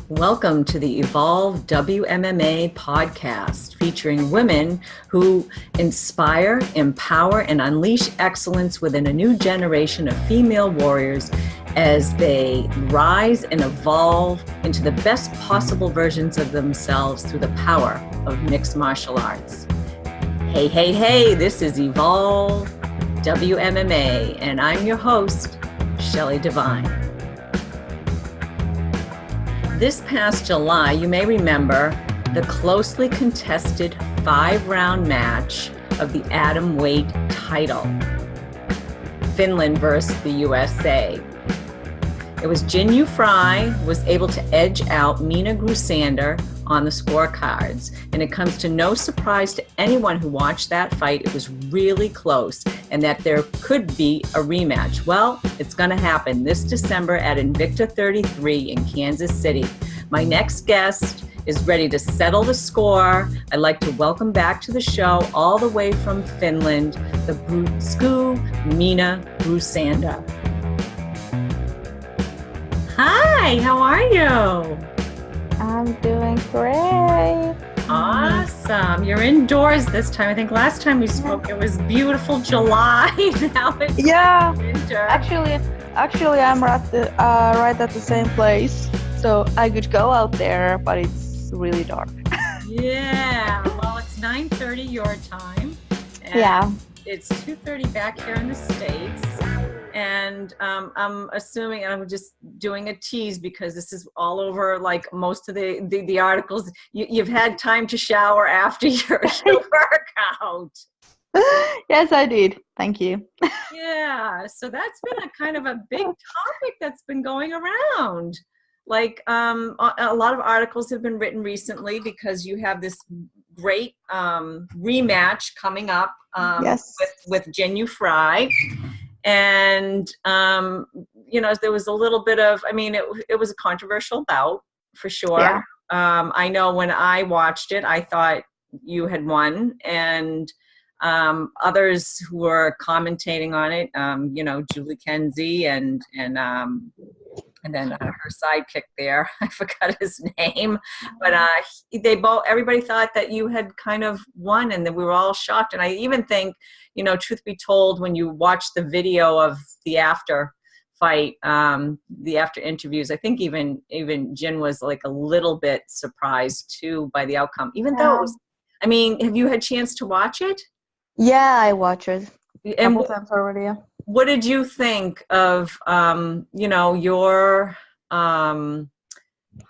Welcome to the Evolve WMMA podcast, featuring women who inspire, empower, and unleash excellence within a new generation of female warriors as they rise and evolve into the best possible versions of themselves through the power of mixed martial arts. Hey, hey, hey, this is Evolve WMMA, and I'm your host, Shelley Devine. This past July, you may remember the closely contested 5-round match of the Atomweight title, Finland versus the USA. It was Jinh Yu Frey was able to edge out Minna Grusander on the scorecards, and it comes to no surprise to anyone who watched that fight. It was really close, and that there could be a rematch. Well, it's going to happen this December at Invicta 33 in Kansas City. My next guest is ready to settle the score. I'd like to welcome back to the show, all the way from Finland, the Brutsku Minna Grusander. Hi, how are you? I'm doing great. Awesome. You're indoors this time. I think last time we spoke, it was beautiful July. Now it's winter. Actually, I'm right at the same place, so I could go out there, but it's really dark. Yeah. Well, it's 9:30 your time. And it's 2:30 back here in the States. And I'm assuming, and I'm just doing a tease because this is all over, like most of the articles, you've had time to shower after your workout. Yes, I did. Thank you. Yeah, so that's been a kind of a big topic that's been going around. Like a lot of articles have been written recently because you have this great rematch coming up with Jinh Yu Frey. And, there was a little bit of, it was a controversial bout for sure. Yeah. I know when I watched it, I thought you had won, and others who were commentating on it, Julie Kenzie and then her sidekick there, I forgot his name, but everybody thought that you had kind of won, and then we were all shocked. And I even think, truth be told, when you watch the video of the after fight, the after interviews, I think even Jin was like a little bit surprised too by the outcome, even though it was, have you had a chance to watch it? Yeah, I watched it a couple times already. Yeah. What did you think of, your, how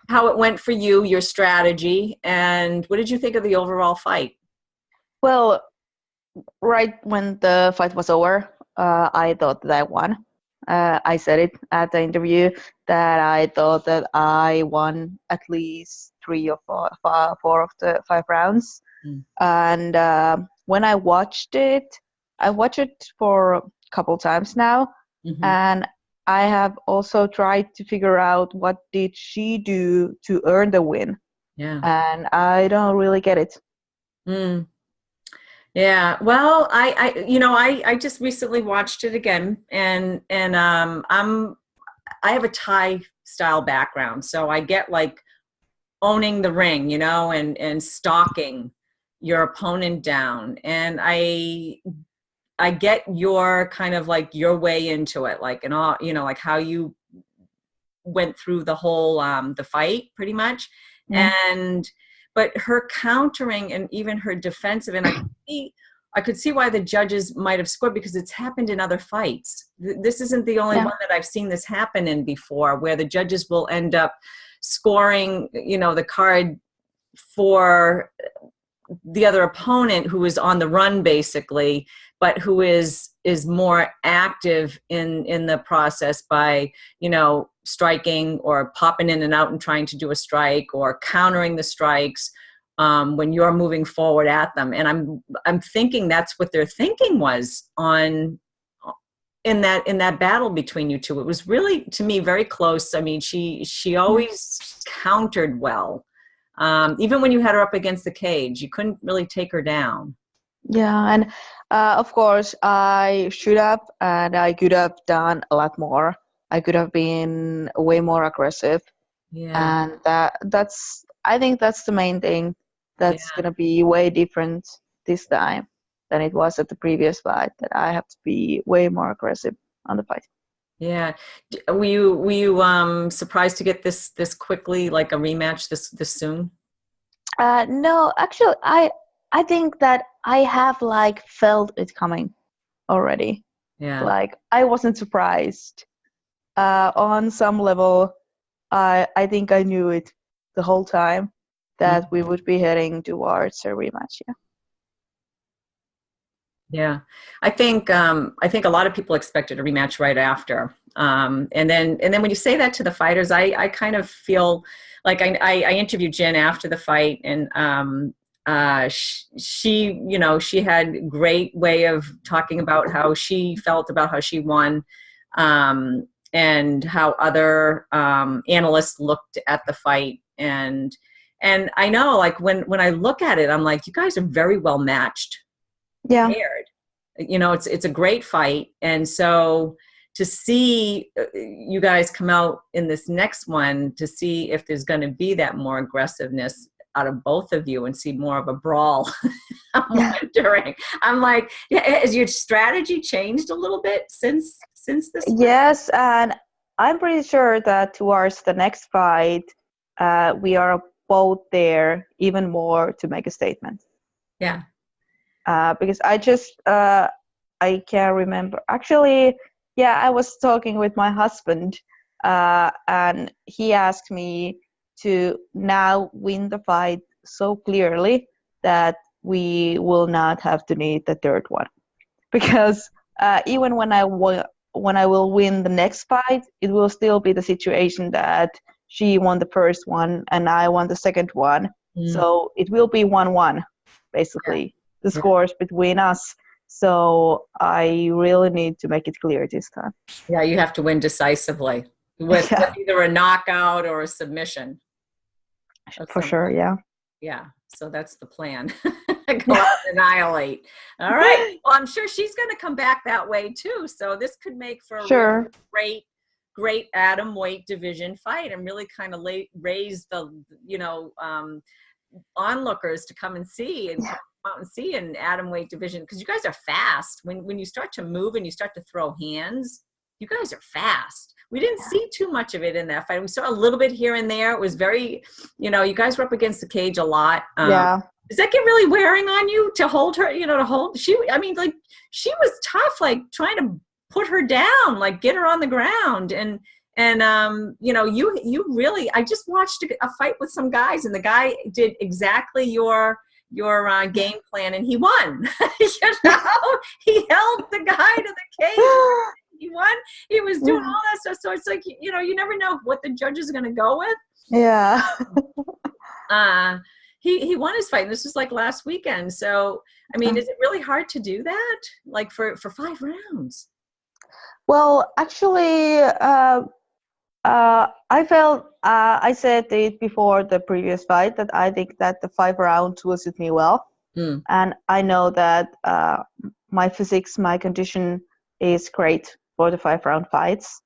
it went for you, your strategy, and what did you think of the overall fight? Well, right when the fight was over, I thought that I won. I said it at the interview that I thought that I won at least 3 or 4 of the 5 rounds. And when I watched it for a couple times now, and I have also tried to figure out what did she do to earn the win. Yeah. And I don't really get it. Yeah. Well, I just recently watched it again, and I have a Thai style background, so I get like owning the ring, and stalking your opponent down, and I get your kind of like your way into it, like, and all, like how you went through the whole, the fight pretty much. But her countering and even her defensive, and I could see why the judges might have scored, because it's happened in other fights. This isn't the only one that I've seen this happen in before, where the judges will end up scoring, the card for the other opponent who is on the run basically, but who is more active in the process by, striking or popping in and out and trying to do a strike, or countering the strikes when you're moving forward at them. And I'm thinking that's what their thinking was in that battle between you two. It was really, to me, very close. She always countered well. Even when you had her up against the cage, you couldn't really take her down. Yeah, and of course, I should have, and I could have done a lot more. I could have been way more aggressive. Yeah. And that's I think that's the main thing that's Yeah. gonna be way different this time than it was at the previous fight. That I have to be way more aggressive on the fight. Yeah. Were you surprised to get this quickly, like a rematch this soon? No, actually, I think that I have like felt it coming already. Yeah. Like I wasn't surprised. On some level, I think I knew it the whole time that we would be heading towards a rematch. Yeah. Yeah, I think a lot of people expected a rematch right after, and then when you say that to the fighters, I kind of feel like I interviewed Jen after the fight, and she she had great way of talking about how she felt about how she won, and how other analysts looked at the fight, and I know, like, when I look at it, I'm like, you guys are very well matched, Yeah. paired. It's a great fight, and so to see you guys come out in this next one, to see if there's going to be that more aggressiveness out of both of you and see more of a brawl. I'm wondering. I'm like, has your strategy changed a little bit since this fight? Yes, and I'm pretty sure that towards the next fight, we are both there even more to make a statement. Yeah. Because I can't remember. Actually, yeah, I was talking with my husband, and he asked me to now win the fight so clearly that we will not have to need the third one. Because even when I will win the next fight, it will still be the situation that she won the first one and I won the second one. So it will be 1-1, basically, the Yeah. scores between us. So I really need to make it clear this time. Yeah, you have to win decisively with Yeah, either a knockout or a submission of for some sure. kind. Yeah. Yeah, so that's the plan. Go out and annihilate. All right. Well, I'm sure she's going to come back that way too. So this could make for a really Sure. great atom weight division fight, and really kind of raise the onlookers to come and see and come out and see an atom weight division, because you guys are fast. When you start to move and you start to throw hands, you guys are fast. We didn't see too much of it in that fight. We saw a little bit here and there. It was very, you guys were up against the cage a lot. Yeah. Does that get really wearing on you to hold her, to hold, I mean, like, she was tough, like trying to put her down, like get her on the ground. And you really, I just watched a fight with some guys, and the guy did exactly your game plan, and he won. He held the guy to the cage. He won. He was doing all that stuff. So it's like, you never know what the judges are going to go with. Yeah. He won his fight, and this was like last weekend. So, I mean, is it really hard to do that, like for 5 rounds? Well, actually, I felt I said it before the previous fight that I think that the 5 rounds will suit me well, and I know that my physics, my condition is great for the 5-round fights.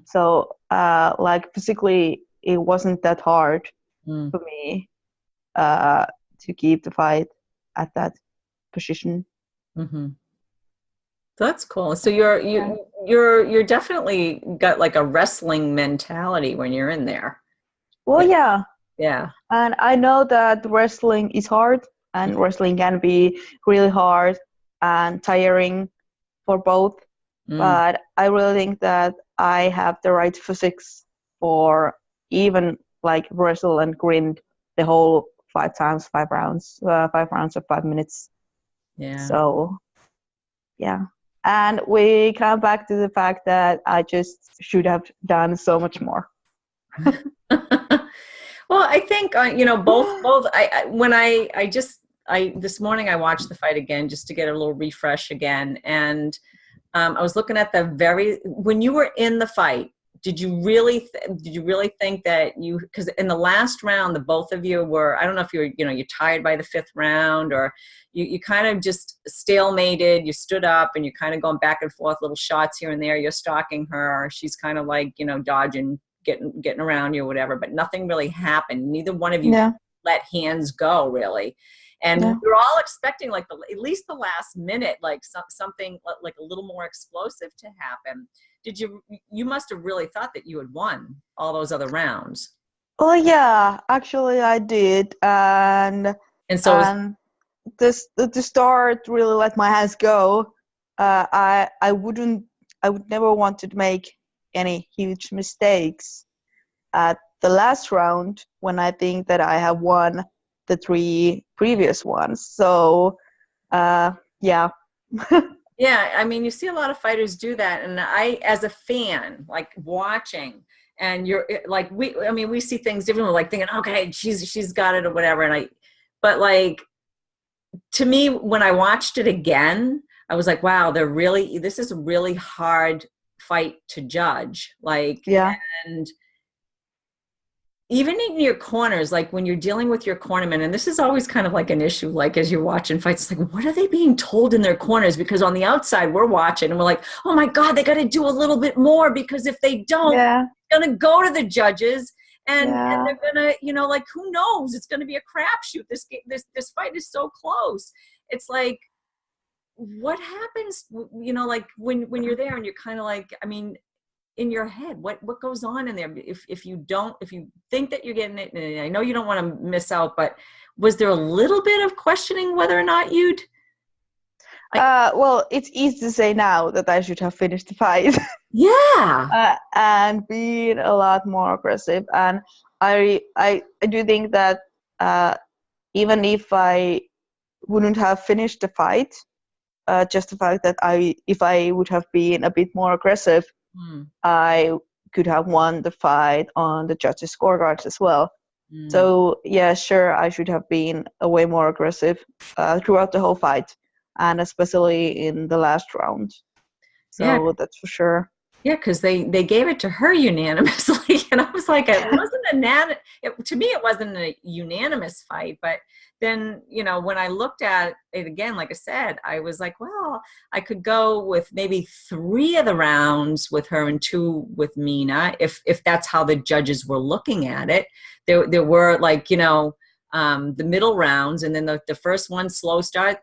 So, like, physically, it wasn't that hard for me to keep the fight at that position. So that's cool. So you're definitely got like a wrestling mentality when you're in there. Well, yeah. Yeah. And I know that wrestling is hard, and wrestling can be really hard and tiring for both. But I really think that I have the right physics for even like wrestle and grind the whole 5 rounds, 5 rounds of 5 minutes. Yeah. So, yeah. And we come back to the fact that I just should have done so much more. Well, I think both. This morning I watched the fight again just to get a little refresh again, and I was looking at when you were in the fight. Did you really think that because in the last round the both of you were, I don't know if you're tired by the 5th round, or you kind of just stalemated, you stood up and you're kind of going back and forth, little shots here and there, you're stalking her, she's kind of like dodging, getting around you or whatever, but nothing really happened. Neither one of you Yeah. let hands go really. And Yeah. we were all expecting like at least the last minute, like something like a little more explosive to happen. You must have really thought that you had won all those other rounds. Well, yeah, actually I did, and So the start really let my hands go. I would never want to make any huge mistakes at the last round when I think that I have won the 3 previous ones. So, yeah. yeah, I mean, you see a lot of fighters do that, and I, as a fan, like watching, and you're like, we see things differently, like thinking, okay, she's got it or whatever, but like, to me, when I watched it again, I was like, wow, this is a really hard fight to judge, like, Yeah. and even in your corners, like when you're dealing with your cornermen, and this is always kind of like an issue, like as you're watching fights, it's like, what are they being told in their corners? Because on the outside, we're watching and we're like, oh my God, they got to do a little bit more, because if they don't, Yeah. they're going to go to the judges and Yeah. they're going to, like, who knows? It's going to be a crapshoot. This fight is so close. It's like, what happens, like when you're there and you're kind of like, I mean, in your head, what goes on in there if you think that you're getting it, and I know you don't want to miss out, but was there a little bit of questioning whether or not you'd well, it's easy to say now that I should have finished the fight. Yeah. And been a lot more aggressive, and I do think that even if I wouldn't have finished the fight, just the fact that if I would have been a bit more aggressive, I could have won the fight on the judges' scorecards as well. So yeah, sure, I should have been way more aggressive throughout the whole fight, and especially in the last round. So yeah, that's for sure. Yeah, because they gave it to her unanimously, and I was like, it wasn't to me, it wasn't a unanimous fight. But then, when I looked at it again, like I said, I was like, well, I could go with maybe 3 of the rounds with her and 2 with Minna, if that's how the judges were looking at it. There were like, the middle rounds, and then the first one slow start.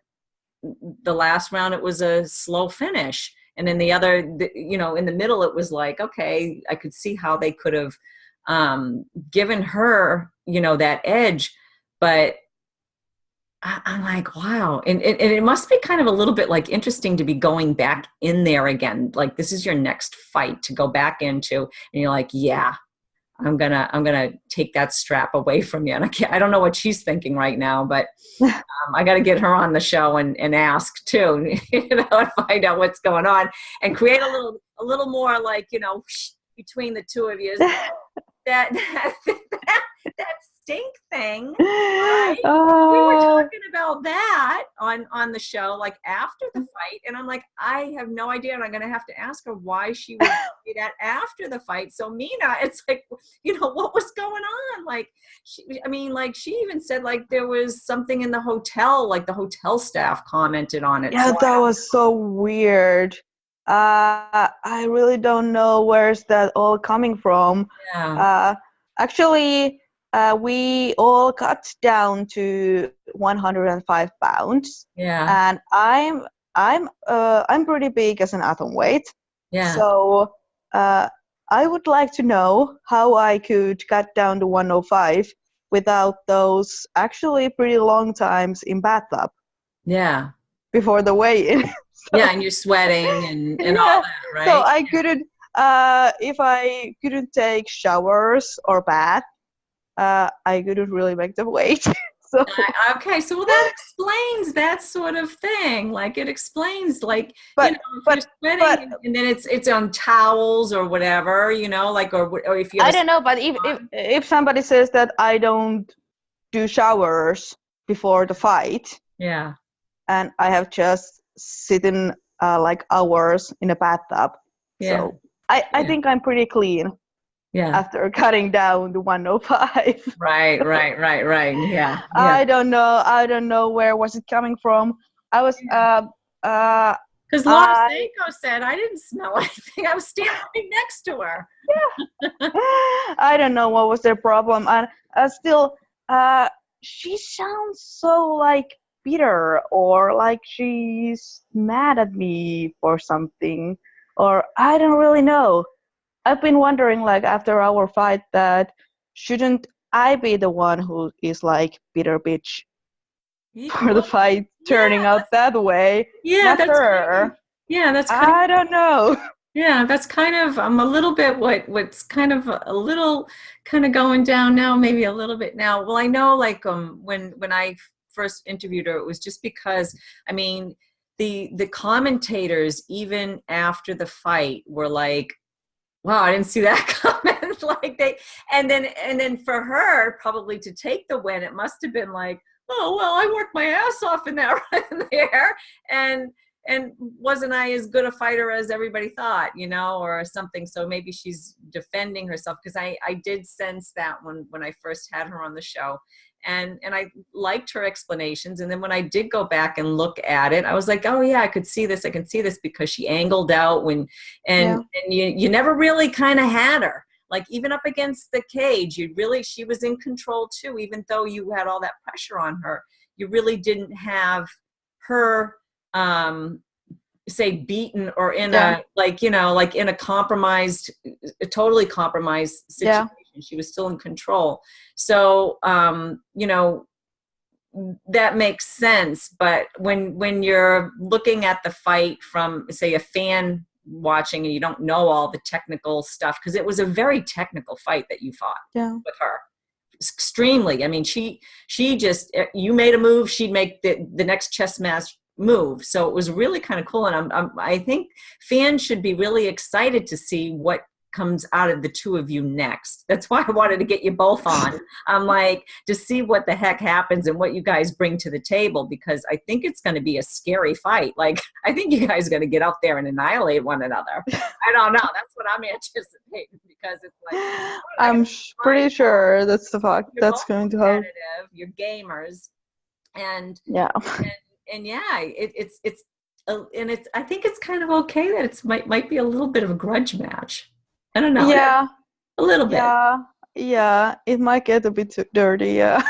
The last round, it was a slow finish. And then the other, in the middle, it was like, okay, I could see how they could have given her, that edge. But I'm like, wow. And it must be kind of a little bit like interesting to be going back in there again. Like, this is your next fight to go back into. And you're like, yeah, I'm gonna take that strap away from you. And I don't know what she's thinking right now, but I got to get her on the show and ask too, and find out what's going on, and create a little more like, between the two of you. That stink thing. Right? We were talking about that on the show, like after the fight, and I'm like, I have no idea, and I'm gonna have to ask her why she would do that after the fight. So Minna, it's like, what was going on? Like, she even said like there was something in the hotel, like the hotel staff commented on it. Yeah, that was so weird. I really don't know where's that all coming from. Yeah. Actually, we all cut down to 105 pounds. Yeah. And I'm pretty big as an atomweight. Yeah. So I would like to know how I could cut down to 105 without those actually pretty long times in bathtub. Yeah. Before the weigh-in. So, yeah, and you're sweating and all that, right? So I couldn't, if I couldn't take showers or bath, I couldn't really make the weight. So okay, so that explains that sort of thing. Like, it explains, like, if you're sweating and then it's on towels or whatever, like, or if you. I don't know, but if somebody says that I don't do showers before the fight. Yeah. And I have just sitting like hours in a bathtub. Yeah. So I think I'm pretty clean. Yeah. After cutting down to 105. Right. Yeah. I don't know where was it coming from. I was Because Laura Sanko said, I didn't smell anything. I was standing right next to her. Yeah. I don't know what was their problem. And still, she sounds so like bitter, or like she's mad at me for something, or I don't really know. I've been wondering, like, after our fight, that shouldn't I be the one who is like bitter bitch for the fight turning out that way? Yeah, Not her. That's kind I don't know. Yeah, that's kind of, I'm a little bit what's kind of a little kind of going down now, maybe a little bit now. Well, I know like when I first interviewed her, it was just because, I mean, the commentators, even after the fight, were like, wow, I didn't see that coming. Like and then for her probably to take the win, it must have been like, oh, well, I worked my ass off in that right there. And wasn't I as good a fighter as everybody thought, or something. So maybe she's defending herself, because I did sense that when I first had her on the show. And I liked her explanations. And then when I did go back and look at it, I was like, oh yeah, I can see this, because she angled out and you never really kind of had her. Like even up against the cage, she was in control too, even though you had all that pressure on her. You really didn't have her say beaten or in a in a compromised, a totally compromised situation. She was still in control. So that makes sense. But when you're looking at the fight from, say, a fan watching, and you don't know all the technical stuff, because it was a very technical fight that you fought with her. Extremely. I mean, she just, you made a move, she'd make the next chess match move. So it was really kind of cool. And I think fans should be really excited to see what comes out of the two of you next. That's why I wanted to get you both on. I'm like, to see what the heck happens and what you guys bring to the table, because I think it's going to be a scary fight. Like, I think you guys are going to get out there and annihilate one another. I don't know. That's what I'm anticipating, because it's like, I'm pretty sure that's the fact that's going to happen. You're gamers, and I think it's kind of okay that it's might be a little bit of a grudge match. I don't know. Yeah. A little bit. Yeah. It might get a bit too dirty. Yeah.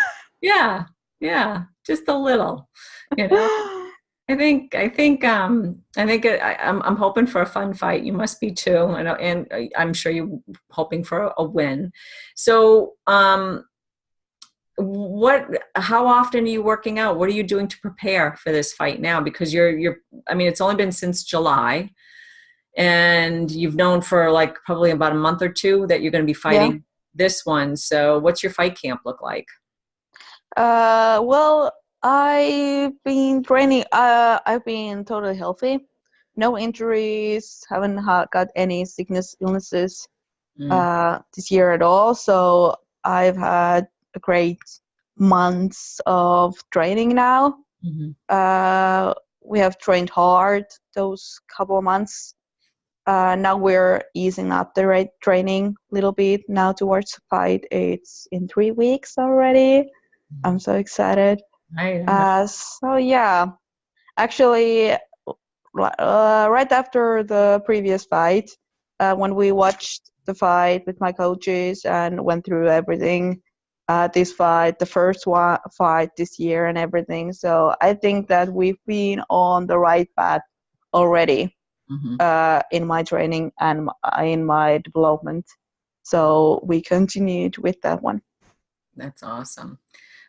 Yeah. Just a little. I think I'm hoping for a fun fight. You must be too, and I'm sure you're hoping for a win. So, how often are you working out? What are you doing to prepare for this fight now? Because I mean, it's only been since July, and you've known for like probably about a month or two that you're going to be fighting this one. So what's your fight camp look like? Well, I've been training. I've been totally healthy. No injuries. Haven't got any illnesses this year at all. So I've had a great months of training now. We have trained hard those couple of months. Now we're easing up the training a little bit. Now towards the fight, it's in 3 weeks already. I'm so excited. So yeah, actually, right after the previous fight, when we watched the fight with my coaches and went through everything, this fight, the first fight this year and everything. So I think that we've been on the right path already. In my training and in my development. So we continued with that one. That's awesome.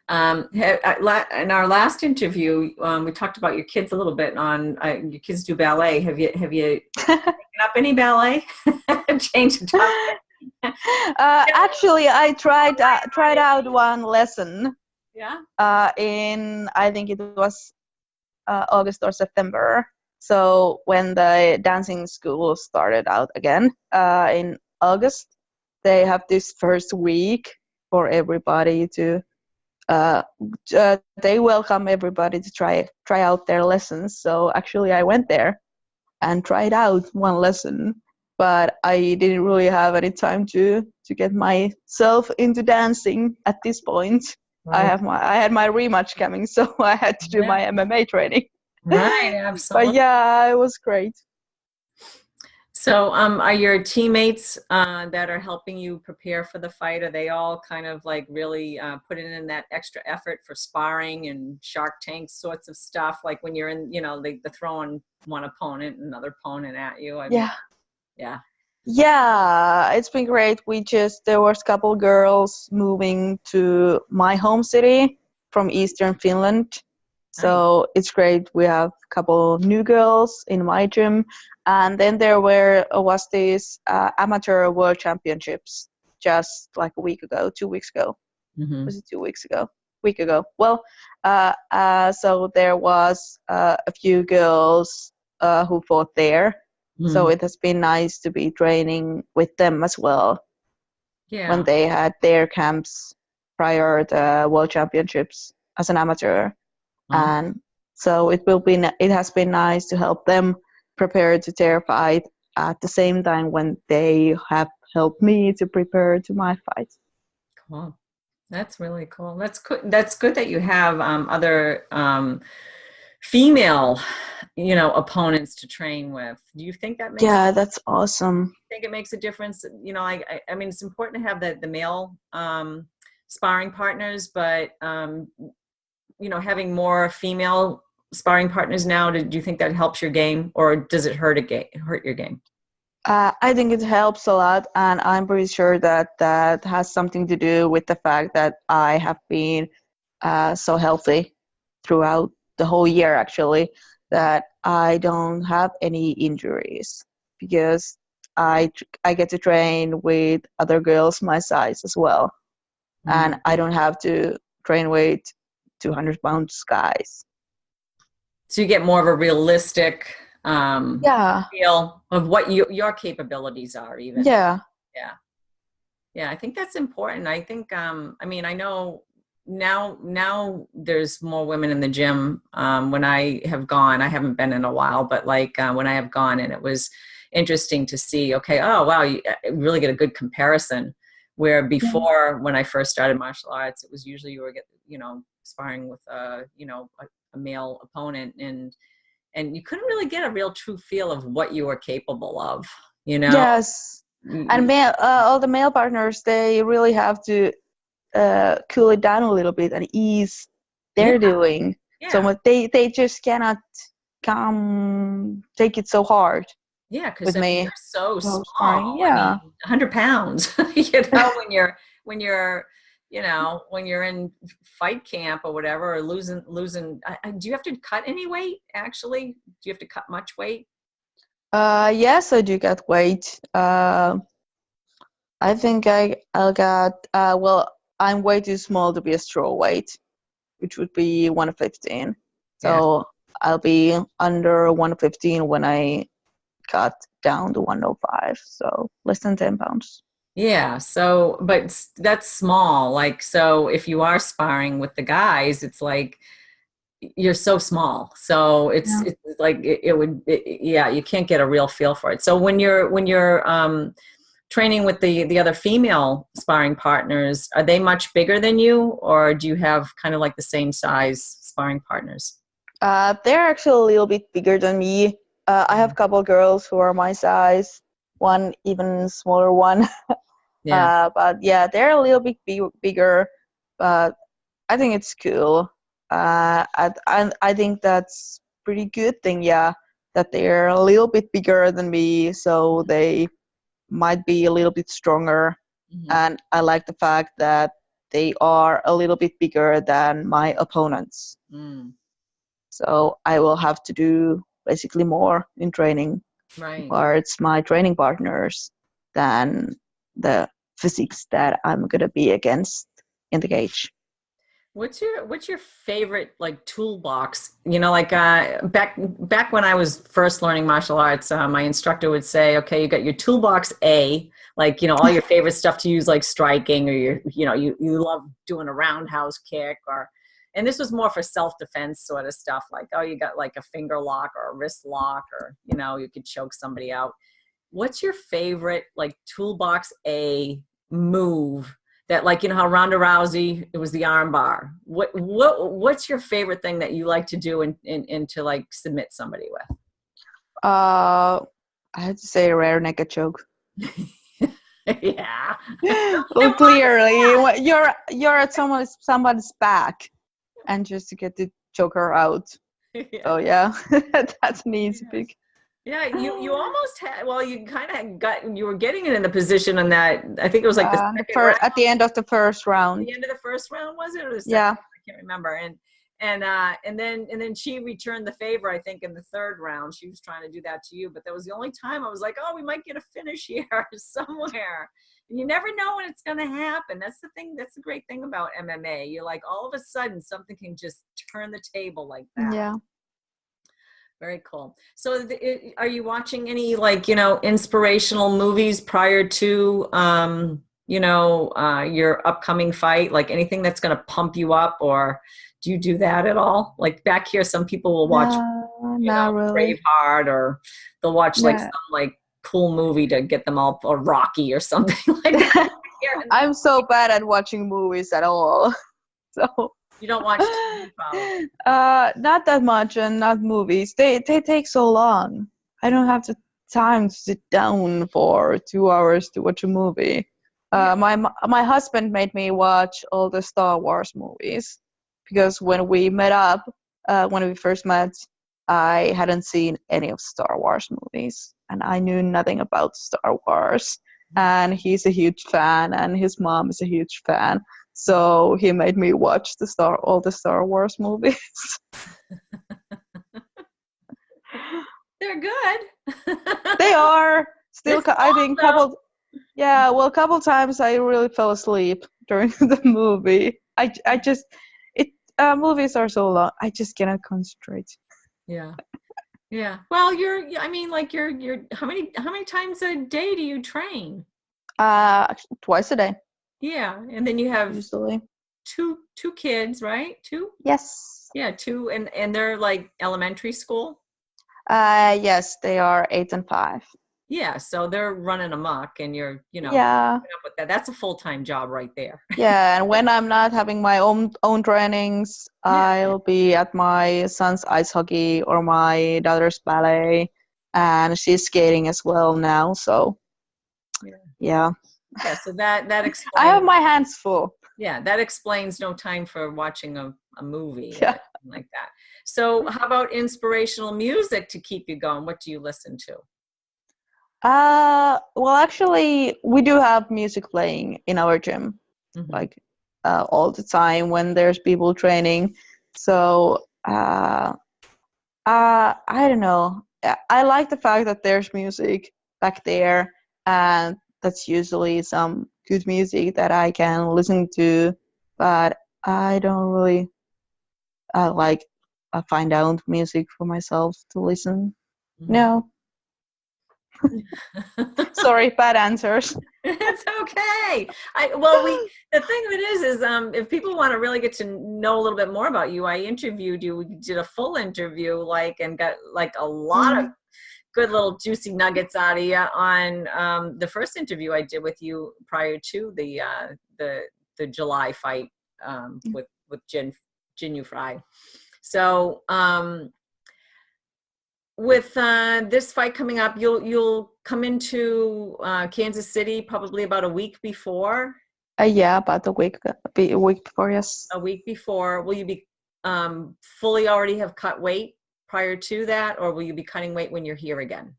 In our last interview, we talked about your kids a little bit on your kids do ballet. Have you taken up any ballet? Change the topic. Actually, I tried out one lesson. In, I think it was August or September. So when the dancing school started out again in August, they have this first week for everybody to they welcome everybody to try out their lessons. So actually I went there and tried out one lesson, but I didn't really have any time to get myself into dancing at this point. Right. I had my rematch coming, so I had to do my MMA training. Right, But absolutely. yeah, it was great. So, are your teammates that are helping you prepare for the fight, are they all kind of like really putting in that extra effort for sparring and Shark Tank sorts of stuff? Like when you're in, the throwing one opponent, another opponent at you. I mean, Yeah. yeah. Yeah, it's been great. There was a couple girls moving to my home city from Eastern Finland. Nice. So it's great. We have a couple new girls in my gym. And then there was this amateur world championships just like a week ago, 2 weeks ago. Mm-hmm. Was it 2 weeks ago? Week ago. Well, so there was a few girls who fought there. So Mm. it has been nice to be training with them as well when Yeah. they had their camps prior to World Championships as an amateur. Oh, And so it has been nice to help them prepare to their fight at the same time when they have helped me to prepare to my fight. cool. That's really cool. That's good. That's good that you have other female, opponents to train with. Do you think that makes Yeah, that's awesome. think it makes a difference? I mean, it's important to have the male sparring partners, but having more female sparring partners now, do you think that helps your game, or does it hurt your game? I think it helps a lot, and I'm pretty sure that that has something to do with the fact that I have been so healthy throughout the whole year, actually, that I don't have any injuries because I get to train with other girls my size as well, and Mm. I don't have to train with 200 pounds guys. So you get more of a realistic Yeah, feel of what your capabilities are, even. yeah, Yeah. Yeah, I think that's important. I think, I mean, I know now there's more women in the gym. When I have gone, I haven't been in a while, but like when I have gone, and it was interesting to see, okay, oh, wow, you really get a good comparison. Where yeah. before, when I first started martial arts, it was usually you were sparring with a male opponent, and you couldn't really get a real true feel of what you were capable of, you know? Yes, and all the male partners, they really have to cool it down a little bit and ease Yeah, their doing. So yeah. much they just cannot come take it so hard Yeah, because with I mean me. you're so So sparring, small. I mean, yeah. 100 pounds. When you're when you're in fight camp or whatever, or losing. Do you have to cut any weight? Actually, do you have to cut much weight? Yes, I do get weight. I think I'll get well. I'm way too small to be a straw weight, which would be 115. Yeah. So I'll be under 115 when I cut down to 105, so less than 10 pounds. Yeah. So, but that's small. Like, so if you are sparring with the guys, it's like you're so small, so Yeah. it's like yeah, you can't get a real feel for it. So when you're training with the other female sparring partners, are they much bigger than you, or do you have kind of like the same size sparring partners? They're actually a little bit bigger than me. I have a couple girls who are my size, one even smaller one. Yeah. But yeah, they're a little bit bigger, but I think it's cool. I think that's pretty good thing, yeah, that they're a little bit bigger than me, so they might be a little bit stronger. Mhm. And I like the fact that they are a little bit bigger than my opponents. Mm, So I will have to do basically more in training right. towards my training partners than the physiques that I'm gonna be against in the cage. What's your favorite like toolbox? Like back when I was first learning martial arts, my instructor would say, "Okay, you got your toolbox A, like all your favorite stuff to use, like striking, or you love doing a roundhouse kick, or." And this was more for self-defense sort of stuff, like, oh, you got like a finger lock or a wrist lock, or you could choke somebody out. What's your favorite like toolbox A move that, like, you know how Ronda Rousey, it was the arm bar. What's your favorite thing that you like to do and to like submit somebody with? I had to say rare naked choke. Yeah. Well, clearly, you're at somebody's back, and just to get the choker out. Yeah. So yeah, that's an easy pick. Yeah, you almost had. Well, you kind of you were getting it in the position on that. I think it was like the second round. At the end of the first round. The end of the first round, was it, or the second? Yeah. I can't remember. And then she returned the favor. I think in the third round, she was trying to do that to you, but that was the only time I was like, oh, we might get a finish here somewhere. And you never know when it's going to happen. That's the thing. That's the great thing about MMA. You're like, all of a sudden, something can just turn the table like that. Yeah. Very cool. So are you watching any, like, you know, inspirational movies prior to, your upcoming fight? Like anything that's going to pump you up, or do you do that at all? Like back here, some people will watch, not really. Braveheart, or they'll watch like some like cool movie to get them all, or Rocky or something like that. I'm so bad at watching movies at all. So. You don't watch TV, probably. Not that much, and not movies. They take so long. I don't have the time to sit down for 2 hours to watch a movie. My husband made me watch all the Star Wars movies, because when we met up, when we first met, I hadn't seen any of Star Wars movies, and I knew nothing about Star Wars. And he's a huge fan, and his mom is a huge fan. So he made me watch all the Star Wars movies. They're good. They are still. I think a couple times I really fell asleep during the movie. Movies are so long. I just cannot concentrate. Yeah. Yeah. Well, you're how many times a day do you train? Twice a day. Yeah, and then you have usually two kids, right? Two? Yes. Yeah, two, and they're like elementary school? Yes, they are 8 and 5. Yeah, so they're running amok, and you're, yeah, up with that. That's a full-time job right there. Yeah, and when I'm not having my own trainings, I'll be at my son's ice hockey or my daughter's ballet, and she's skating as well now. So, yeah. Yeah, so that explains. I have my hands full. Yeah, that explains no time for watching a movie or anything like that. So how about inspirational music to keep you going? What do you listen to? Well, actually, we do have music playing in our gym, like all the time when there's people training. So I don't know. I like the fact that there's music back there, and that's usually some good music that I can listen to, but I don't really find out music for myself to listen. No. Sorry, bad answers. It's okay. The thing of it is if people want to really get to know a little bit more about you, I interviewed you. We did a full interview, and got like a lot of good little juicy nuggets out of you on the first interview I did with you prior to the July fight with Jinh Yu Frey. So with this fight coming up, you'll come into Kansas City probably about a week before. Yeah, about a week before. Yes. A week before. Will you be fully already have cut weight prior to that, or will you be cutting weight when you're here again?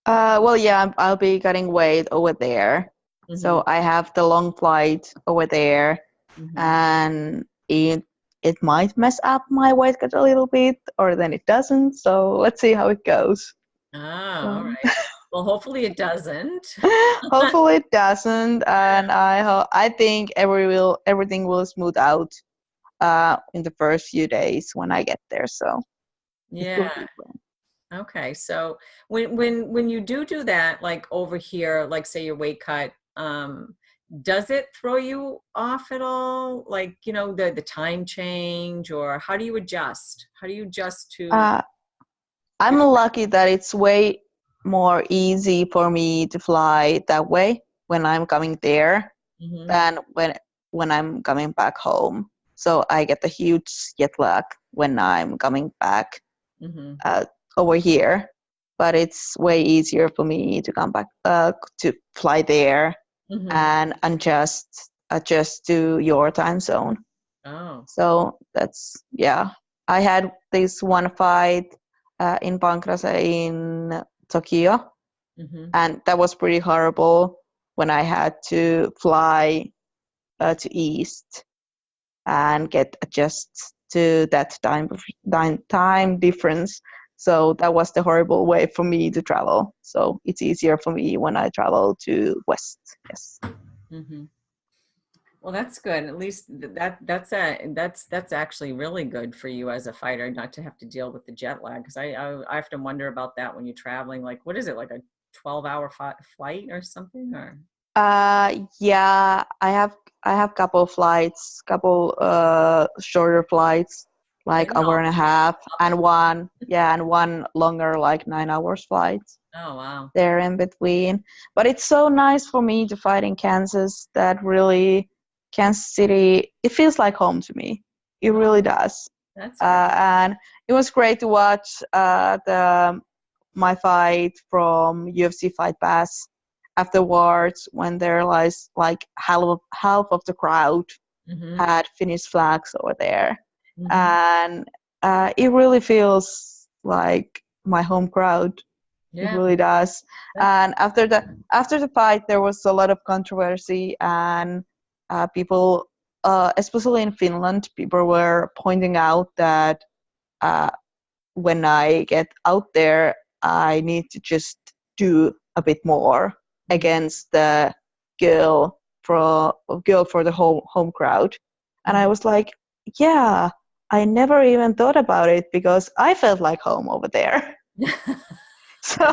Well, yeah, I'll be cutting weight over there. So I have the long flight over there, and it might mess up my weight cut a little bit, or then it doesn't. So let's see how it goes. Oh, all right. Well, hopefully it doesn't. Hopefully it doesn't, and I think everything will smooth out in the first few days when I get there. So yeah. Okay, so when you do that, like over here, like say your weight cut, does it throw you off at all? Like, the time change, or how do you adjust? How do you adjust to? I'm lucky that it's way more easy for me to fly that way when I'm coming there. Mm-hmm. than when I'm coming back home. So I get a huge jet lag when I'm coming back Mm-hmm. over here. But it's way easier for me to come back to fly there Mm-hmm. and adjust to your time zone. Oh. So that's, yeah. I had this one fight in Pancrase in Tokyo, Mm-hmm. and that was pretty horrible when I had to fly to East and get adjust to that time difference. So that was the horrible way for me to travel. So it's easier for me when I travel to West. Yes. Mm-hmm. Well, that's good. At least that's actually really good for you as a fighter, not to have to deal with the jet lag. Because I have to wonder about that when you're traveling. Like, what is it, like a 12-hour flight or something? Or Yeah, I have couple flights, couple shorter flights, like no. hour and a half, and one longer, like 9 hours flights Oh wow. there in between. But it's so nice for me to fight in Kansas that really Kansas City, it feels like home to me. It really does. That's great. And it was great to watch my fight from UFC Fight Pass afterwards when there was like half of the crowd Mm-hmm. had Finnish flags over there. Mm-hmm. And it really feels like my home crowd. It Yeah. really does. And after the fight, there was a lot of controversy, and people, especially in Finland, people were pointing out that uh, when I get out there, I need to just do a bit more against the girl for the home crowd. And I was like, yeah, I never even thought about it because I felt like home over there. So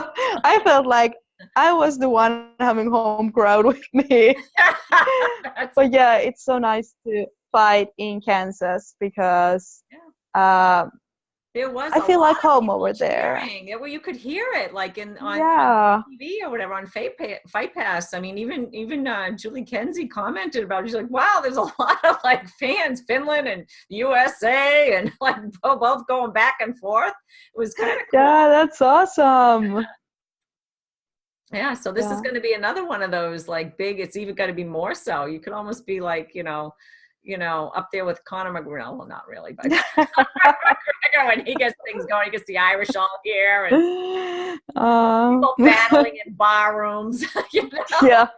I felt like I was the one having home crowd with me. But yeah, it's so nice to fight in Kansas because There was I a feel lot like of home people over there. cheering. Well, you could hear it like on Yeah. TV or whatever on Fight Pass. I mean, even Julie Kenzie commented about it. She's like, "Wow, there's a lot of like fans, Finland and USA, and like both going back and forth." It was kind of cool. Yeah, that's awesome. Yeah, so this is going to be another one of those like big. It's even got to be more so. You could almost be like, up there with Conor McGregor. Well, not really, but McGregor when he gets things going, he gets the Irish all here and people battling in bar rooms. Yeah.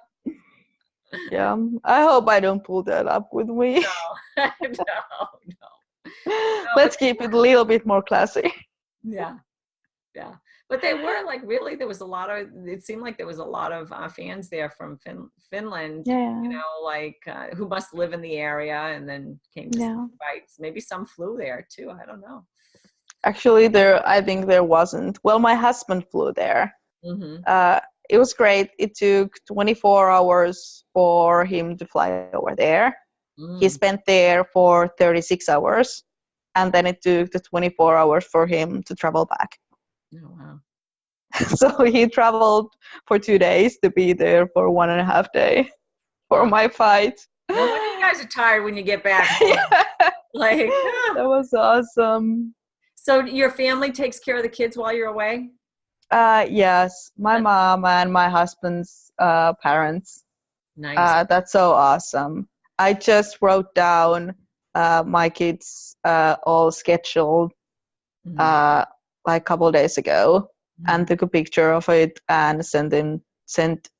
Yeah. I hope I don't pull that up with me. No. Let's keep it a little bit more classy. Yeah. But they were like really. There was a lot of. It seemed like there was a lot of fans there from Finland. Yeah. Who must live in the area and then came to see fights. Maybe some flew there too. I don't know. Actually, I think there wasn't. Well, my husband flew there. Mm-hmm. It was great. It took 24 hours for him to fly over there. He spent there for 36 hours, and then it took the 24 hours for him to travel back. Oh, wow. So he traveled for 2 days to be there for 1.5 days for my fight. No wonder you guys are tired when you get back home. Yeah. Like, that was awesome. So your family takes care of the kids while you're away? Yes, my mom and my husband's parents. Nice. That's so awesome. I just wrote down my kids all scheduled like a couple days ago and took a picture of it and sent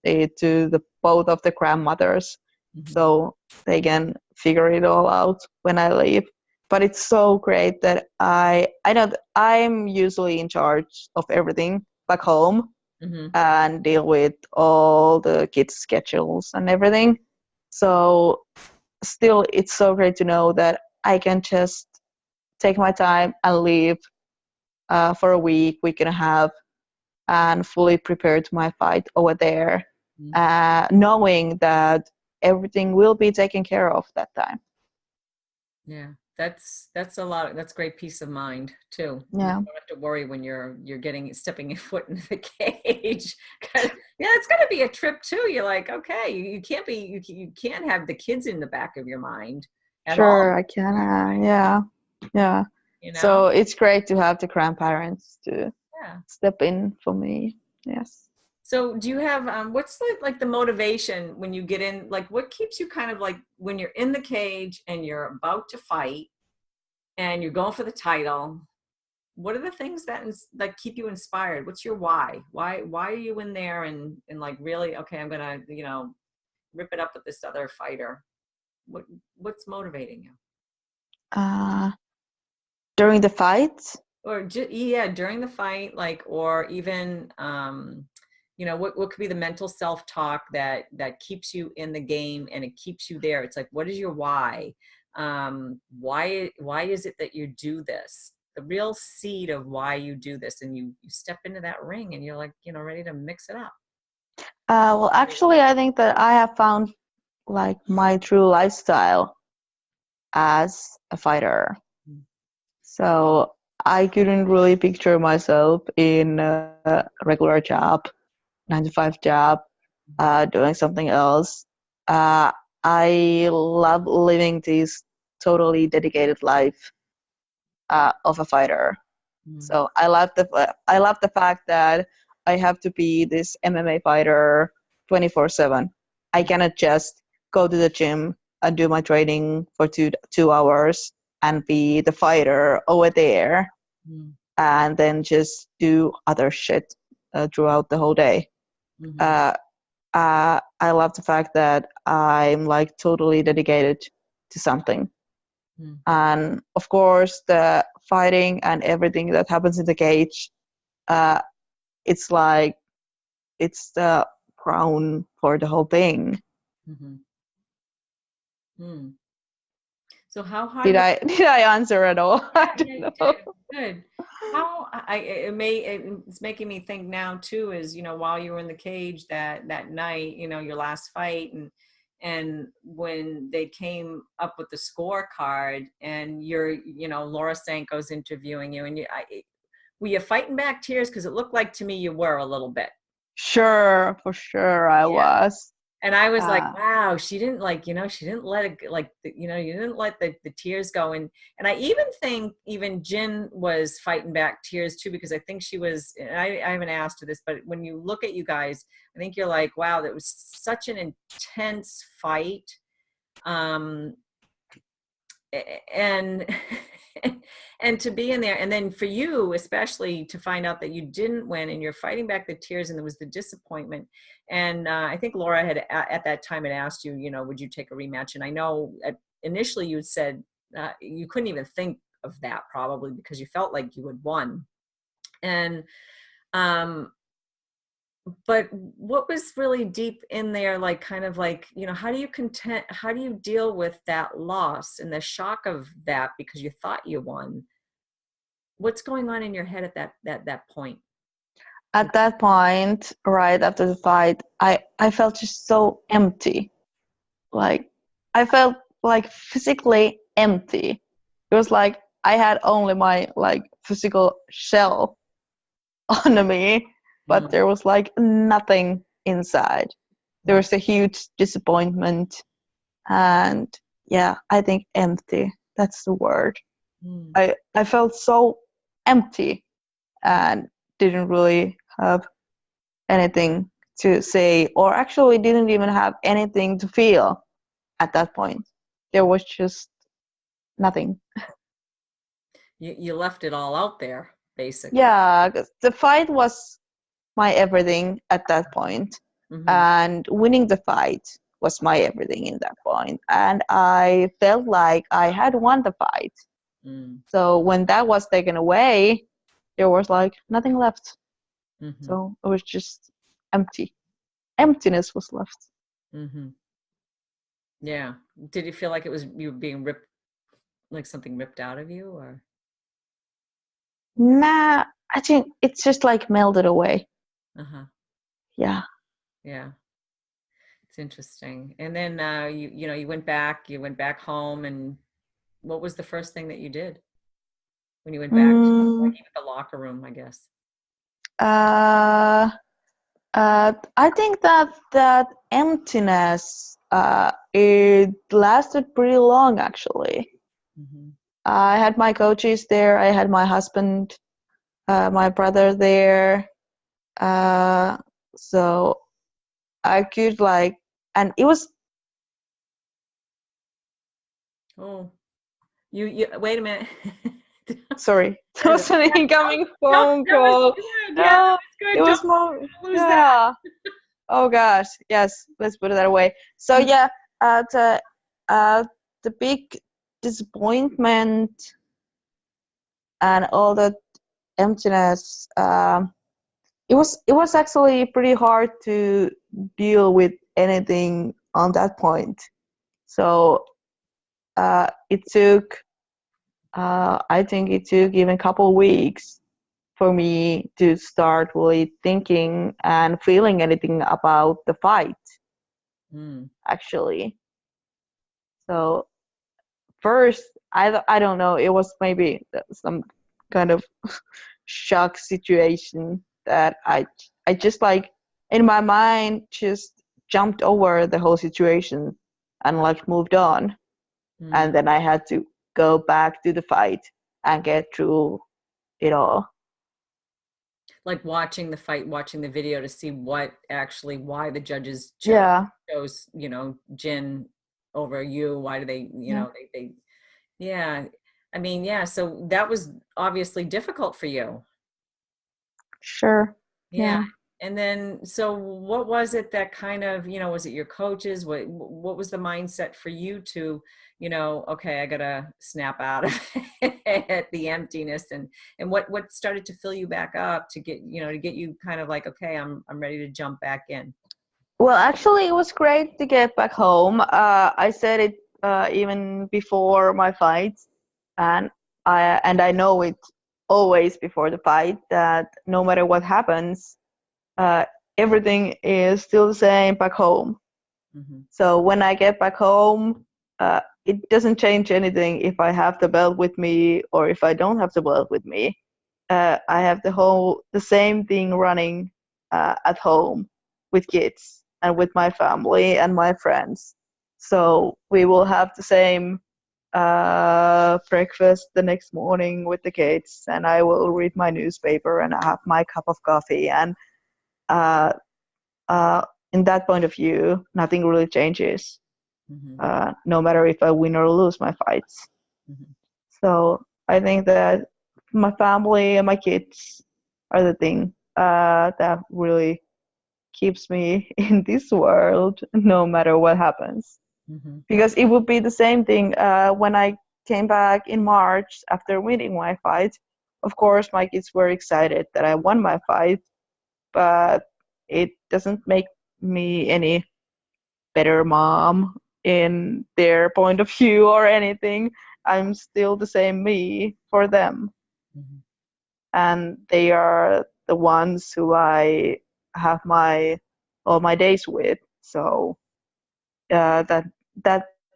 it to both of the grandmothers so they can figure it all out when I leave. But it's so great that I know that I'm usually in charge of everything back home and deal with all the kids' schedules and everything. So still, it's so great to know that I can just take my time and leave for a week and a half and fully prepare to my fight over there, knowing that everything will be taken care of that time. Yeah. That's a lot. That's great peace of mind too. You Yeah. don't have to worry when you're stepping your foot into the cage. 'Cause, yeah, it's gonna be a trip too. You're like, okay, you can't be you can't have the kids in the back of your mind at all. Sure, I can. Yeah. Yeah. You know? So it's great to have the grandparents to Yeah. step in for me. Yes. So do you have what's like the motivation when you get in? Like, what keeps you kind of like when you're in the cage and you're about to fight and you're going for the title? What are the things that keep you inspired? What's your why? Why are you in there and like really, okay, I'm gonna, rip it up with this other fighter? What's motivating you? Uh, During the fight, Or yeah, during the fight, like, or even what could be the mental self-talk that keeps you in the game and it keeps you there? It's like, what is your why? Why is it that you do this? The real seed of why you do this, and you step into that ring and you're like, ready to mix it up. well, actually, I think that I have found like my true lifestyle as a fighter. Mm. So I couldn't really picture myself in a regular job, 9 to 5 job, doing something else. Uh, I love living this totally dedicated life of a fighter. Mm. So I love the fact that I have to be this MMA fighter 24/7. I cannot just go to the gym and do my training for two hours and be the fighter over there Mm. and then just do other shit throughout the whole day. Mhm. Uh, I love the fact that I'm like totally dedicated to something. Mm. And of course, the fighting and everything that happens in the cage, uh, it's like it's the crown for the whole thing. Mhm. Mm. So how hard Did was? I did I answer at all? I Yeah, don't you know. did. Good. It's making me think now too, is, while you were in the cage that night, your last fight, and when they came up with the scorecard and Laura Sanko's interviewing you, and were you fighting back tears? Because it looked like to me you were a little bit. Sure, for sure I Yeah. was. And I was like, Uh, wow, she didn't she didn't let it like, you didn't let the tears go. And I even think even Jin was fighting back tears too, because I think she was, and I haven't asked her this, but when you look at you guys, I think you're like, wow, that was such an intense fight. Um, and and to be in there, and then for you especially to find out that you didn't win and you're fighting back the tears and there was the disappointment. And I think Laura had at that time had asked you, would you take a rematch? And I know initially you said you couldn't even think of that, probably because you felt like you had won. And um but what was really deep in there, like kind of like, how do you deal with that loss and the shock of that, because you thought you won? What's going on in your head at that point? at that point, right after the fight, I felt just so empty. Like I felt like physically empty. It was like I had only my like physical shell on me, but Mm. there was like nothing inside. There Mm. was a huge disappointment, and yeah, I think empty. That's the word. Mm. I felt so empty and didn't really have anything to say, or actually didn't even have anything to feel at that point. There was just nothing. You left it all out there, basically. Yeah, 'cause the fight was my everything at that point, Mm-hmm. and winning the fight was my everything in that point, and I felt like I had won the fight. Mm. So when that was taken away, there was like nothing left. Mm-hmm. So it was just empty. Emptiness was left. Mm-hmm. Yeah. Did you feel like it was you being ripped, like something ripped out of you, or? Nah, I think it's just like melted away. Uh-huh. Yeah. Yeah. It's interesting. And then you went back home, and what was the first thing that you did when you went back to Mm, like even the locker room, I guess? uh, I think that emptiness, it lasted pretty long actually. Hmm. I had my coaches there. I had my husband, my brother there. Uh, so I could like, and it was, Oh, you wait a minute. sorry, that was an incoming No, phone that was call. good. Yeah, that No, was good. it was more, Don't lose that. yeah. Oh gosh, yes, let's put it that way. So yeah, the uh, the big disappointment and all that emptiness. It was actually pretty hard to deal with anything on that point. So it took, I think it took even a couple weeks for me to start really thinking and feeling anything about the fight, Mm. actually. So first, I don't know, it was maybe some kind of shock situation that I just like in my mind just jumped over the whole situation and like moved on, and Mm. then I had to go back to the fight and get through it all. Like watching the fight, watching the video to see what actually why the judges Yeah, chose, Jin over you. Why do they, yeah, they yeah. I mean, yeah, so that was obviously difficult for you. sure, Yeah. yeah. And then, so what was it that kind of, was it your coaches? What was the mindset for you to, okay, I gotta snap out of at the emptiness, and what started to fill you back up to get, to get you kind of like, okay, I'm ready to jump back in. Well, actually, it was great to get back home. I said it even before my fight, and I know it always before the fight that no matter what happens, uh, everything is still the same back home. Hmm. So when I get back home, it doesn't change anything if I have the belt with me or if I don't have the belt with me. I have the same thing running at home with kids and with my family and my friends. So we will have the same breakfast the next morning with the kids, and I will read my newspaper and I have my cup of coffee. And uh, uh, in that point of view, nothing really changes, Hmm. no matter if I win or lose my fights. Hmm. So I think that my family and my kids are the thing that really keeps me in this world, no matter what happens. Hmm. Because it would be the same thing when I came back in March after winning my fight. Of course, my kids were excited that I won my fight, but it doesn't make me any better mom in their point of view or anything. I'm still the same me for them, Hmm. and they are the ones who I have my all my days with. So that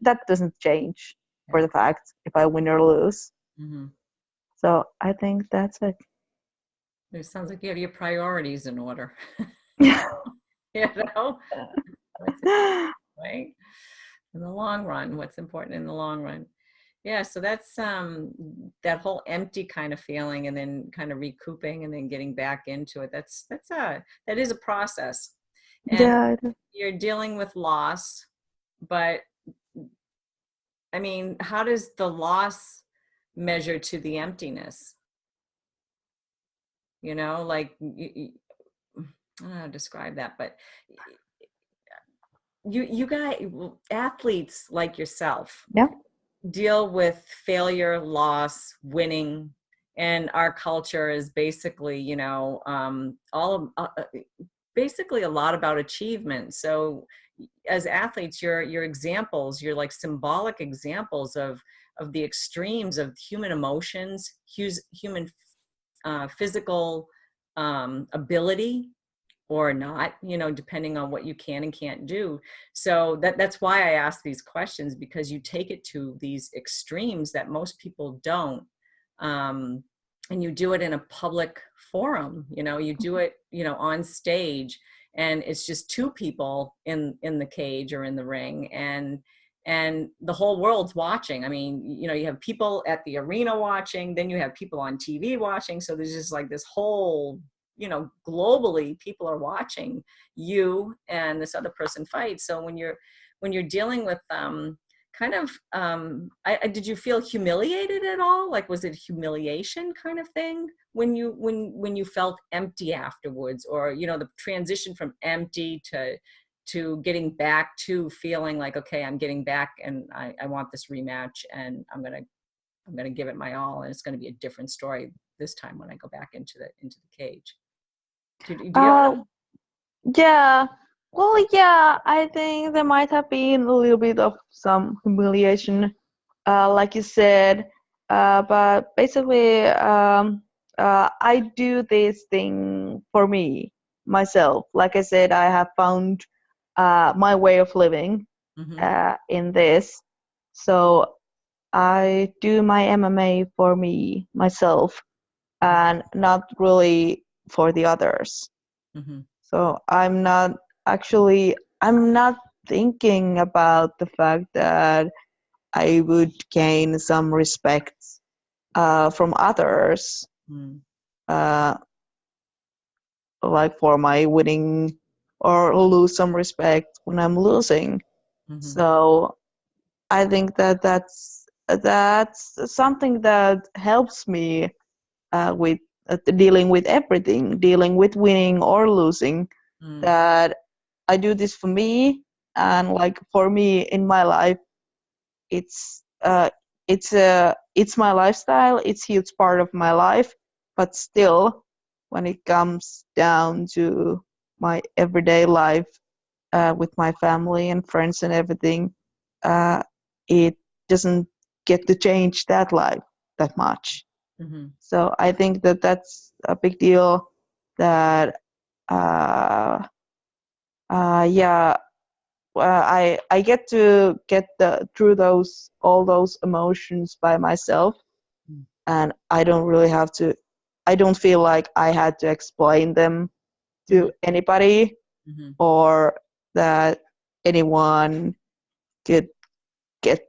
that doesn't change for Yeah. the fact if I win or lose. Hmm. So I think that's it. It sounds like you have your priorities in order. Yeah. you know what's right in the long run, what's important in the long run. Yeah, so that's that whole empty kind of feeling, and then kind of recouping and then getting back into it. That is a process. And Yeah. you're dealing with loss, but I mean, how does the loss measure to the emptiness? Like I don't know how to describe that, but you guys, athletes like yourself, Yeah. deal with failure, loss, winning, and our culture is basically, all of, basically a lot about achievement. So, as athletes, you're examples. You're like symbolic examples of the extremes of human emotions, human physical ability, or not, you know, depending on what you can and can't do. So that's why I ask these questions, because you take it to these extremes that most people don't. And you do it in a public forum, you know, you do it, you know, on stage, and it's just two people in the cage or in the ring, and the whole world's watching. I mean, you know, you have people at the arena watching, then you have people on TV watching. So there's just like this whole, you know, globally people are watching you and this other person fight. So when you're dealing with did you feel humiliated at all? Like, was it humiliation kind of thing when you felt empty afterwards, or, you know, the transition from empty to getting back to feeling like, okay, I'm getting back and I want this rematch, and I'm gonna give it my all, and it's gonna be a different story this time when I go back into the cage. Do you Yeah. Well, yeah, I think there might have been a little bit of some humiliation, like you said. But basically, I do this thing for me, myself. Like I said, I have found my way of living in this. So I do my MMA for me, myself, and not really for the others. So I'm not thinking about the fact that I would gain some respect from others, like for my winning, or lose some respect when I'm losing. So I think that that's something that helps me with dealing with everything, dealing with winning or losing. That I do this for me, and like for me in my life, it's my lifestyle. It's a huge part of my life, but still, when it comes down to my everyday life with my family and friends and everything, it doesn't get to change that life that much. So I think that that's a big deal. That I get to get through all those emotions by myself, and I don't really have to. I don't feel like I had to explain them to anybody, or that anyone could get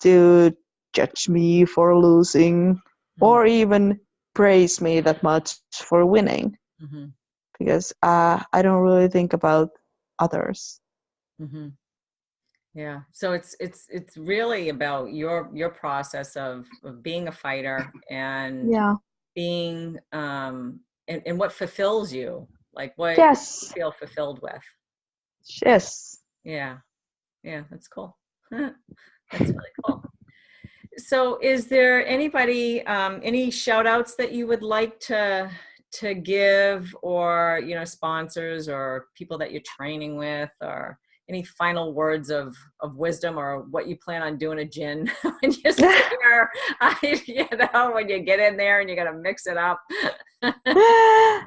to judge me for losing, or even praise me that much for winning, because I don't really think about others. Yeah. So it's really about your process of being a fighter, and being and what fulfills you, like what you feel fulfilled with. Yes. Yeah. That's cool. That's really cool. So is there anybody, any shout outs that you would like to give, or, you know, sponsors or people that you're training with, or any final words of wisdom, or what you plan on doing to Jin when you're there, you know, when you get in there and you're going to mix it up?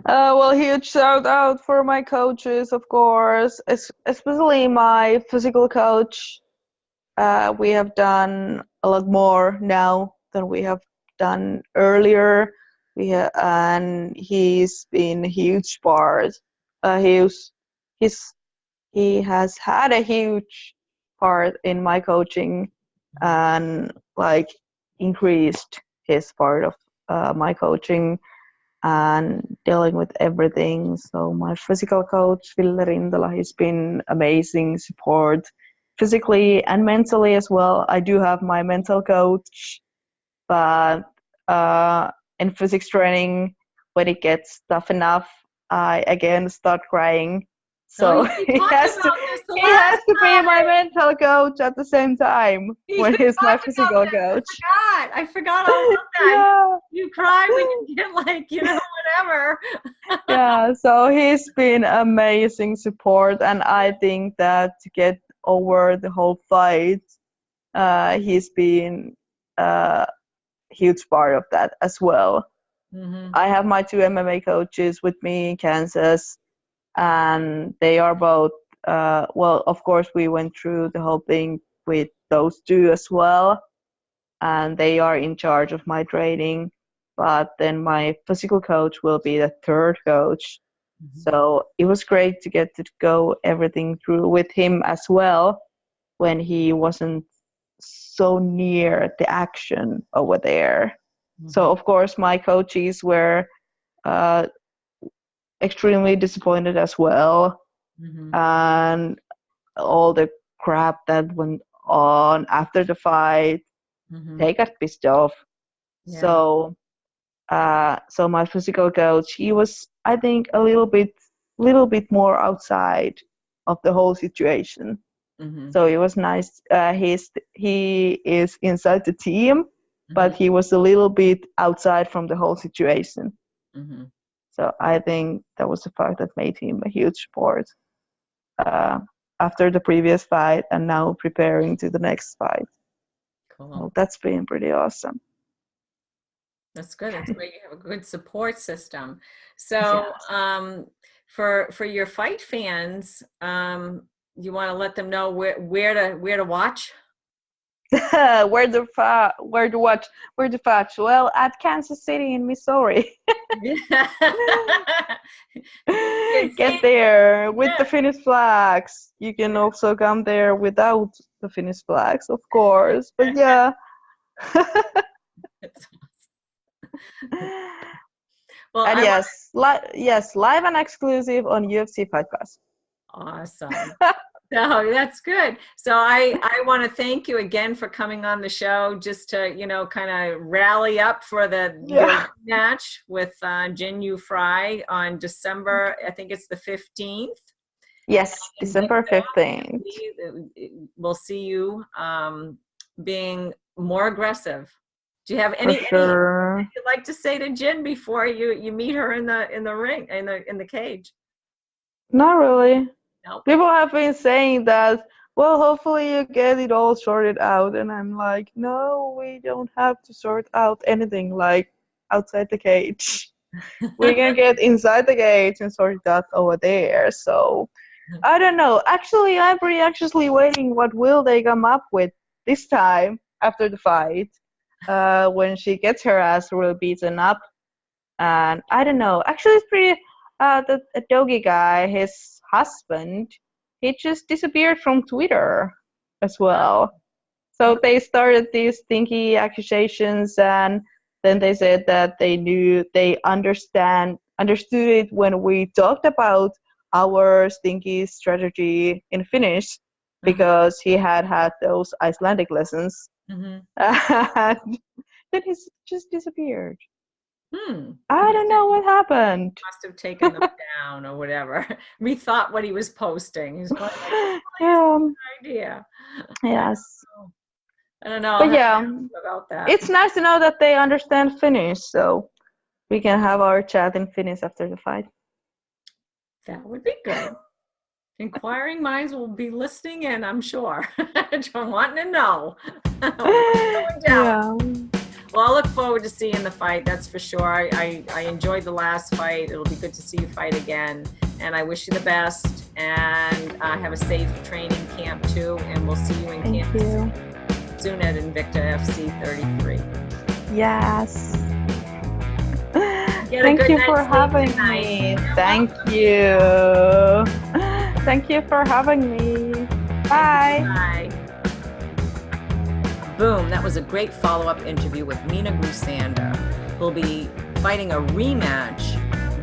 Well, huge shout out for my coaches, of course, especially my physical coach. We have done a lot more now than we have done earlier. And he's been a huge part. He has had a huge part in my coaching, and like increased his part of my coaching and dealing with everything. So my physical coach, Ville Rintala, has been amazing support physically and mentally as well. I do have my mental coach, but in physics training, when it gets tough enough, I again start crying. So he has to be my mental coach at the same time when he's my physical coach. I forgot all about that. Yeah. You cry when you get, like, you know, whatever. Yeah, so he's been amazing support, and I think that to get over the whole fight, he's been a huge part of that as well. I have my two MMA coaches with me in Kansas, and they are both. Well, of course, we went through the whole thing with those two as well, and they are in charge of my training. But then my physical coach will be the third coach. So it was great to get to go everything through with him as well when he wasn't so near the action over there. So of course my coaches were extremely disappointed as well, and all the crap that went on after the fight, they got pissed off. Yeah. So my physical coach, he was, I think, a little bit more outside of the whole situation. So it was nice. He is inside the team, but he was a little bit outside from the whole situation. So I think that was the fact that made him a huge support after the previous fight and now preparing to the next fight. Cool. So that's been pretty awesome. That's good. That's great. You have a good support system. So for your fight fans, you want to let them know where to watch? Where to watch? Well, at Kansas City in Missouri. Get there with the Finnish flags. You can also come there without the Finnish flags, of course. But yeah. Well, and yes, live and exclusive on UFC Fight Pass. Awesome. So that's good. So I want to thank you again for coming on the show, just to, kind of rally up for the match with Jinh Yu Frey on December, I think it's the 15th. Yes, December 15th. We'll see you being more aggressive. Do you have anything you'd like to say to Jinh before you meet her in the ring, in the cage? Not really. Nope. People have been saying that, well, hopefully you get it all sorted out, and I'm like, no, we don't have to sort out anything like outside the cage. We can get inside the cage and sort it out over there. So I don't know. Actually, I'm pretty anxiously waiting what will they come up with this time after the fight, when she gets her ass really beaten up. And I don't know. Actually, it's pretty. The Dogi guy, his husband, he just disappeared from Twitter as well. So they started these stinky accusations, and then they said that they understood it when we talked about our stinky strategy in Finnish, because he had those Icelandic lessons. And then he just disappeared. I don't know what happened. Must have taken them down or whatever. Rethought what he was posting. He's going idea. Yes. I don't know. But about that. It's nice to know that they understand Finnish, so we can have our chat in Finnish after the fight. That would be good. Inquiring minds will be listening in, I'm sure. Wanting to know. Well, I'll look forward to seeing the fight, that's for sure. I enjoyed the last fight. It'll be good to see you fight again. And I wish you the best. And have a safe training camp, too. And we'll see you in camp soon at Invicta FC 33. Yes. Thank you for having me. Thank you. Thank you for having me. Bye. Bye. Boom, that was a great follow-up interview with Minna Grusander, who'll be fighting a rematch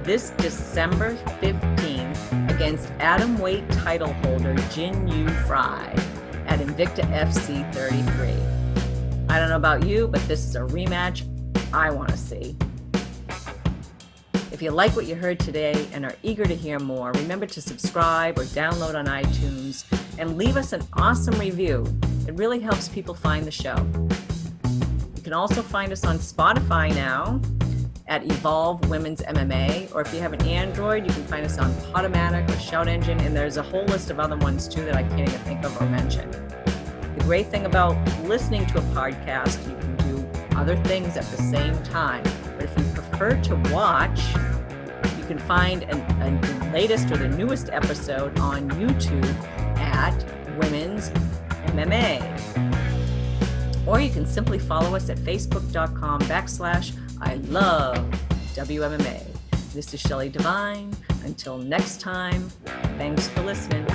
this December 15th against Atomweight title holder Jinh Yu Frey at Invicta FC 33. I don't know about you, but this is a rematch I want to see. If you like what you heard today and are eager to hear more, remember to subscribe or download on iTunes and leave us an awesome review. It really helps people find the show. You can also find us on Spotify now at Evolve Women's MMA, or if you have an Android, you can find us on Podomatic or Shout Engine, and there's a whole list of other ones too that I can't even think of or mention. The great thing about listening to a podcast, you can do other things at the same time. But if you prefer to watch, you You can find the latest or the newest episode on YouTube at Women's MMA. Or you can simply follow us at facebook.com/I love WMMA. This is Shelley Devine. Until next time, thanks for listening.